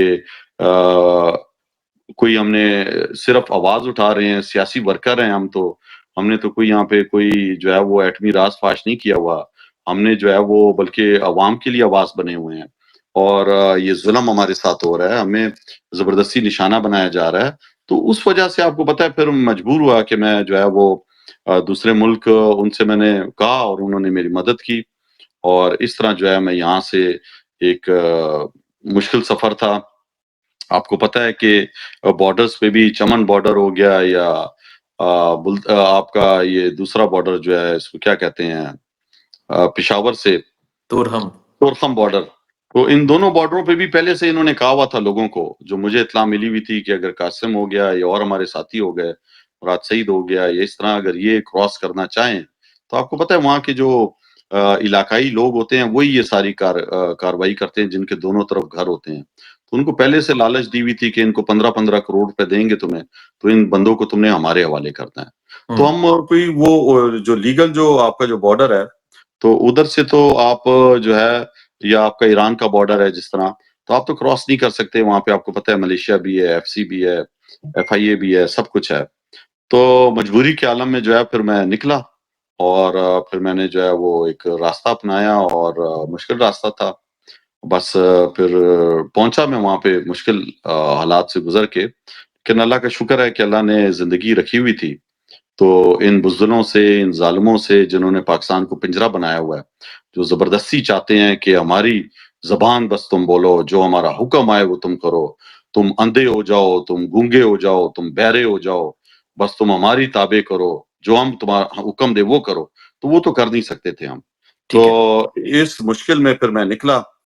کوئی ہم نے صرف آواز اٹھا رہے ہیں، سیاسی ورکر ہیں ہم نے تو کوئی یہاں پہ کوئی جو ہے وہ ایٹمی راز فاش نہیں کیا ہوا. ہم نے جو ہے وہ بلکہ عوام کے لیے آواز بنے ہوئے ہیں، اور یہ ظلم ہمارے ساتھ ہو رہا ہے، ہمیں زبردستی نشانہ بنایا جا رہا ہے. تو اس وجہ سے آپ کو پتہ ہے پھر مجبور ہوا کہ میں جو ہے وہ دوسرے ملک ان سے میں نے کہا اور انہوں نے میری مدد کی، اور اس طرح جو ہے میں یہاں سے ایک مشکل سفر تھا. آپ کو پتہ ہے کہ بارڈرز پہ بھی چمن بارڈر ہو گیا یا آپ کا یہ دوسرا بارڈر جو ہے اس کو کیا کہتے ہیں پشاور سے تورہم تورخم بارڈر، تو ان دونوں بارڈروں پہ بھی پہلے سے انہوں نے کہا ہوا تھا لوگوں کو، جو مجھے اطلاع ملی ہوئی تھی کہ اگر قاسم ہو گیا یا اور ہمارے ساتھی ہو گئے، مراد سعید ہو گیا یا اس طرح اگر یہ کراس کرنا چاہیں تو آپ کو پتہ ہے وہاں کے جو علاقائی لوگ ہوتے ہیں وہی یہ ساری کاروائی کرتے ہیں جن کے دونوں طرف گھر ہوتے ہیں، تو ان کو پہلے سے لالچ دی ہوئی تھی کہ ان کو 15-15 کروڑ روپے دیں گے تمہیں تو ان بندوں کو تم نے ہمارے حوالے کرنا ہے۔ تو ہم کوئی وہ جو لیگل جو آپ کا جو بارڈر ہے تو ادھر سے تو آپ جو ہے یا آپ کا ایران کا بارڈر ہے جس طرح تو آپ تو کراس نہیں کر سکتے، وہاں پہ آپ کو پتہ ہے ملیشیا بھی ہے، ایف سی بھی ہے، ایف آئی اے بھی ہے، سب کچھ ہے۔ تو مجبوری کے عالم میں جو ہے پھر میں نکلا اور پھر میں نے جو ہے وہ ایک راستہ اپنایا اور مشکل راستہ تھا، بس پھر پہنچا میں وہاں پہ مشکل حالات سے گزر کے، لیکن اللہ کا شکر ہے کہ اللہ نے زندگی رکھی ہوئی تھی، تو ان بزدلوں سے، ان ظالموں سے جنہوں نے پاکستان کو پنجرہ بنایا ہوا ہے، جو زبردستی چاہتے ہیں کہ ہماری زبان بس تم بولو، جو ہمارا حکم آئے وہ تم کرو، تم اندھے ہو جاؤ، تم گونگے ہو جاؤ، تم بہرے ہو جاؤ، بس تم ہماری تابع کرو، جو ہم تمہارا حکم دے وہ کرو، تو وہ تو کر نہیں سکتے تھے ہم۔ تو ٹھیک ہے اس مشکل میں پھر میں نکلا